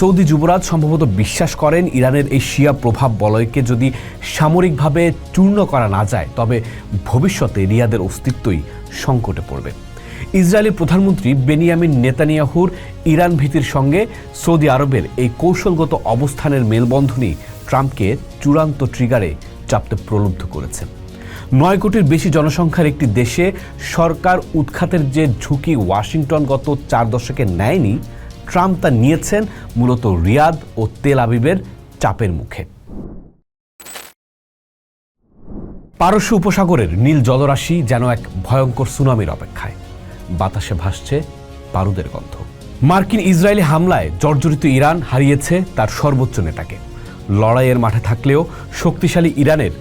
Saudi যুবরাজ সম্ভবত বিশ্বাস করেন ইরানের এই শিয়া প্রভাব বলয়কে যদি সামরিকভাবে চূর্ণ করা না যায় তবে ভবিষ্যতে রিয়াদের অস্তিত্বই সংকটে পড়বে। ইসরায়েলি প্রধানমন্ত্রী বেনিয়ামিন নেতানিয়াহুর ইরান ভীতির সঙ্গে সৌদি আরবের এই কৌশলগত অবস্থানের মেলবন্ধনই ট্রাম্পকে চূড়ান্ত ট্রিগারে চাপতে প্রলুব্ধ করেছে। 9 কোটির বেশি জনসংখ্যার একটি দেশে সরকার উৎখাতের যে ঝুঁকি ওয়াশিংটন গত 4 দশকে নেয়নি, ট্রাম্প তা নিয়েছেন মূলত রিয়াদ ও তেল আবিবের চাপের মুখে। পারস্য উপসাগরের নীল জলরাশি যেন এক ভয়ঙ্কর সুনামির অপেক্ষায়। বাতাসে ভাসছে বারুদের গন্ধ। মার্কিন ইসরায়েলি হামলায় জর্জরিত ইরান হারিয়েছে তার সর্বোচ্চ নেতাকে। লড়াইয়ের মাঠে থাকলেও শক্তিশালী ইরানের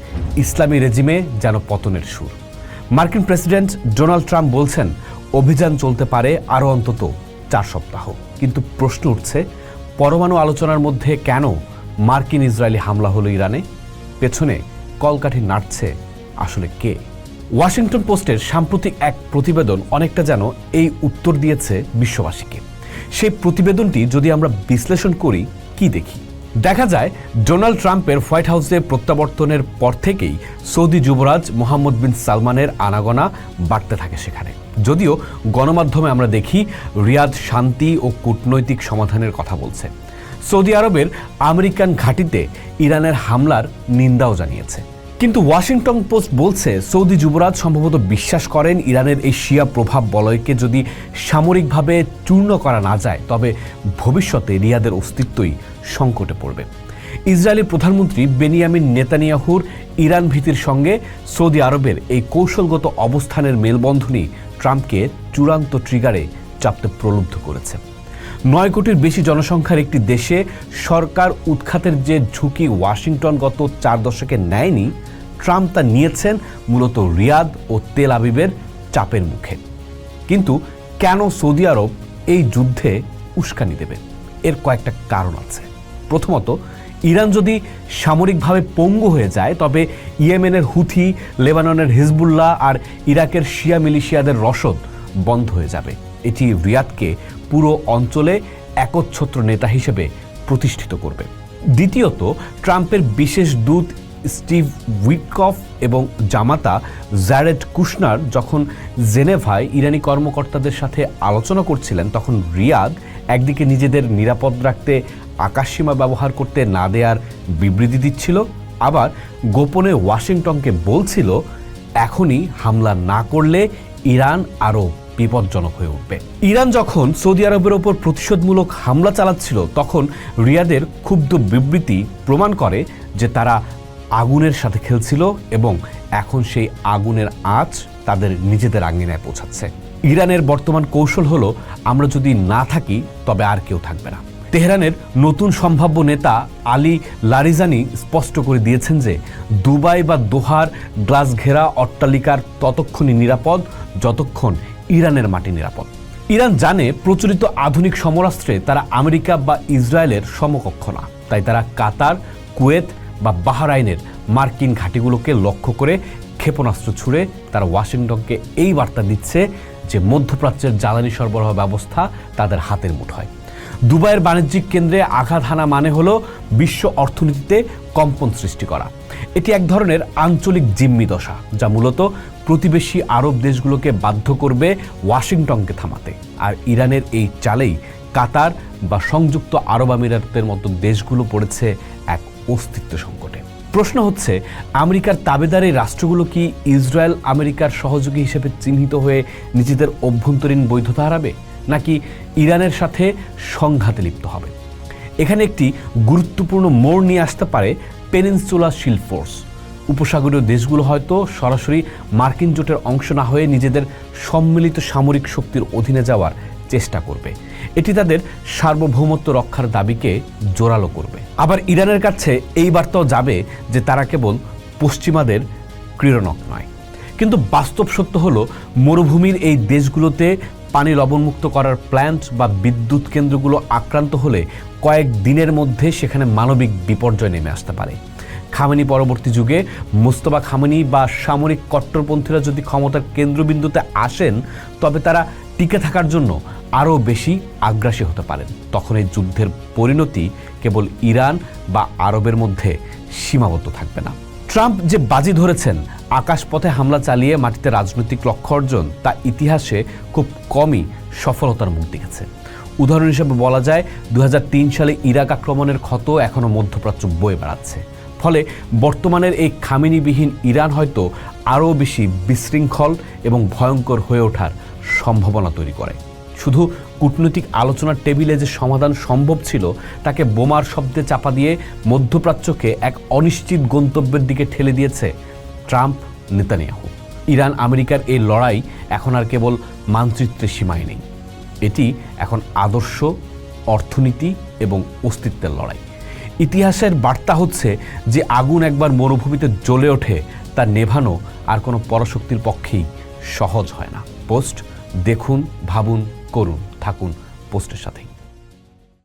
ইসলামী রেজিমে যেন পতনের সুর। মার্কিন প্রেসিডেন্ট ডোনাল্ড ট্রাম্প বলছেন অভিযান চলতে পারে আরও অন্তত 4 সপ্তাহ। কিন্তু প্রশ্ন উঠছে, পরমাণু আলোচনার মধ্যে কেন মার্কিন ইসরায়েলি হামলা হলো ইরানে? পেছনে কলকাঠি নাড়ছে আসলে কে? ওয়াশিংটন পোস্টের সাম্প্রতিক এক প্রতিবেদন অনেকটা যেন এই উত্তর দিয়েছে বিশ্ববাসীকে। সেই প্রতিবেদনটি যদি আমরা বিশ্লেষণ করি, কি দেখি? দেখা যায় ডোনাল্ড ট্রাম্পের হোয়াইট হাউসে প্রত্যাবর্তনের পর থেকেই সৌদি যুবরাজ মোহাম্মদ বিন সালমানের আনাগোনা বাড়তে থাকে সেখানে। যদিও গণমাধ্যমে আমরা দেখি রিয়াদ শান্তি ও কূটনৈতিক সমাধানের কথা বলছে। সৌদি আরবের আমেরিকান ঘাঁটিতে ইরানের হামলার নিন্দাও জানিয়েছে। কিন্তু ওয়াশিংটন পোস্ট বলছে সৌদি যুবরাজ সম্ভবত বিশ্বাস করেন ইরানের এই শিয়া প্রভাব বলয়কে যদি সামরিকভাবে চূর্ণ করা না যায় তবে ভবিষ্যতে রিয়াদের অস্তিত্বই সংকটে পড়বে। ইসরায়েলি প্রধানমন্ত্রী বেনিয়ামিন নেতানিয়াহুর ইরান ভীতির সঙ্গে সৌদি আরবের এই কৌশলগত অবস্থানের মেলবন্ধনই ট্রাম্পকে চূড়ান্ত ট্রিগারে চাপতে প্রলুব্ধ করেছে। 9 কোটির বেশি জনসংখ্যার একটি দেশে সরকার উৎখাতের যে ঝুঁকি ওয়াশিংটন গত 4 দশকে নেয়নি, ট্রাম্প তা নিয়েছেন মূলত রিয়াদ ও তেল আবিবের চাপের মুখে। কিন্তু কেন সৌদি আরব এই যুদ্ধে উস্কানি দেবে? এর কয়েকটা কারণ আছে। প্রথমত, ইরান যদি সামরিকভাবে পঙ্গু হয়ে যায় তবে ইয়েমেনের হুথি, লেবাননের হিজবুল্লাহ আর ইরাকের শিয়া মিলিশিয়াদের রসদ বন্ধ হয়ে যাবে। এটি রিয়াদকে পুরো অঞ্চলে একচ্ছত্র নেতা হিসেবে প্রতিষ্ঠিত করবে। দ্বিতীয়ত, ট্রাম্পের বিশেষ দূত স্টিভ উইটকফ এবং জামাতা জ্যারেড কুশনার যখন জেনেভায় ইরানি কর্মকর্তাদের সাথে আলোচনা করছিলেন, তখন রিয়াদ একদিকে নিজেদের নিরাপদ রাখতে আকাশসীমা ব্যবহার করতে না দেওয়ার বিবৃতি দিচ্ছিল, আবার গোপনে ওয়াশিংটনকে বলছিল এখনই হামলা না করলে ইরান আরও বিপজ্জনক হয়ে উঠবে। ইরান যখন সৌদি আরবের ওপর প্রতিশোধমূলক হামলা চালাচ্ছিল তখন রিয়াদের ক্ষুব্ধ বিবৃতি প্রমাণ করে যে তারা আগুনের সাথে খেলছিল এবং এখন সেই আগুনের আঁচ তাদের নিজেদের আঙ্গিনায় পৌঁছাচ্ছে। ইরানের বর্তমান কৌশল হলো, আমরা যদি না থাকি তবে আর কেউ থাকবে না। তেহরানের নতুন সম্ভাব্য নেতা আলী লারিজানি স্পষ্ট করে দিয়েছেন যে দুবাই বা দোহার গ্লাস ঘেরা অট্টালিকার ততক্ষণই নিরাপদ যতক্ষণ ইরানের মাটি নিরাপদ। ইরান জানে প্রচলিত আধুনিক সমরাস্ত্রে তারা আমেরিকা বা ইসরায়েলের সমকক্ষ না, তাই তারা কাতার, কুয়েত বা বাহরাইনের মার্কিন ঘাঁটিগুলোকে লক্ষ্য করে ক্ষেপণাস্ত্র ছুড়ে তারা ওয়াশিংটনকে এই বার্তা দিচ্ছে যে মধ্যপ্রাচ্যের জ্বালানি সরবরাহ ব্যবস্থা তাদের হাতের মুঠোয়। দুবাইয়ের বাণিজ্যিক কেন্দ্রে আঘাত হানা মানে হলো বিশ্ব অর্থনীতিতে কম্পন সৃষ্টি করা। এটি এক ধরনের আঞ্চলিক জিম্মি দশা যা মূলত প্রতিবেশী আরব দেশগুলোকে বাধ্য করবে ওয়াশিংটনকে থামাতে। আর ইরানের এই চালেই কাতার বা সংযুক্ত আরব আমিরাতের মতো দেশগুলো পড়েছে এক অস্তিত্ব সংকটে। প্রশ্ন হচ্ছে, আমেরিকার তাবেদার এই রাষ্ট্রগুলো কি ইসরায়েল আমেরিকার সহযোগী হিসেবে চিহ্নিত হয়ে নিজেদের অভ্যন্তরীণ বৈধতা হারাবে, নাকি ইরানের সাথে সংঘাতে লিপ্ত হবে? এখানে একটি গুরুত্বপূর্ণ মোড় নিয়ে আসতে পারে পেনিনসুলা শিল্ড ফোর্স। উপসাগরীয় দেশগুলো হয়তো সরাসরি মার্কিন জোটের অংশ না হয়ে নিজেদের সম্মিলিত সামরিক শক্তির অধীনে যাওয়ার চেষ্টা করবে। এটি তাদের সার্বভৌমত্ব রক্ষার দাবিকে জোরালো করবে। আবার ইরানের কাছে এই বার্তাও যাবে যে তারা কেবল পশ্চিমাদের ক্রীড়নক নয়। কিন্তু বাস্তব সত্য হলো, মরুভূমির এই দেশগুলোতে পানি লবণমুক্ত করার প্ল্যান্ট বা বিদ্যুৎ কেন্দ্রগুলো আক্রান্ত হলে কয়েক দিনের মধ্যে সেখানে মানবিক বিপর্যয় নেমে আসতে পারে। খামেনি পরবর্তী যুগে মুস্তফা খামেনি বা সামরিক কট্টরপন্থীরা যদি ক্ষমতার কেন্দ্রবিন্দুতে আসেন তবে তারা টিকে থাকার জন্য আরও বেশি আগ্রাসী হতে পারেন। তখন এই যুদ্ধের পরিণতি কেবল ইরান বা আরবের মধ্যে সীমাবদ্ধ থাকবে না। ট্রাম্প যে বাজি ধরেছেন আকাশপথে হামলা চালিয়ে মাটিতে রাজনৈতিক লক্ষ্য অর্জন, তা ইতিহাসে খুব কমই সফলতার মুখ দেখেছে। উদাহরণ হিসেবে বলা যায় 2003 সালে ইরাক আক্রমণের ক্ষত এখনও মধ্যপ্রাচ্য বয়ে বেড়াচ্ছে। ফলে বর্তমানের এই খামেনিবিহীন ইরান হয়তো আরও বেশি বিশৃঙ্খল এবং ভয়ঙ্কর হয়ে ওঠার সম্ভাবনা তৈরি করে। শুধু কূটনৈতিক আলোচনার টেবিলে যে সমাধান সম্ভব ছিল, তাকে বোমার শব্দে চাপা দিয়ে মধ্যপ্রাচ্যকে এক অনিশ্চিত গন্তব্যের দিকে ঠেলে দিয়েছে ট্রাম্প নেতানিয়াহু। ইরান আমেরিকার এই লড়াই এখন আর কেবল মানচিত্রের সীমায় নেই, এটি এখন আদর্শ, অর্থনীতি এবং অস্তিত্বের লড়াই। ইতিহাসের বার্তা হচ্ছে যে আগুন একবার মরুভূমিতে জ্বলে ওঠে, তা নেভানো আর কোনো পরাশক্তির পক্ষেই সহজ হয় না। পোস্ট দেখুন, ভাবুন, করুন, থাকুন পোস্টের সাথে।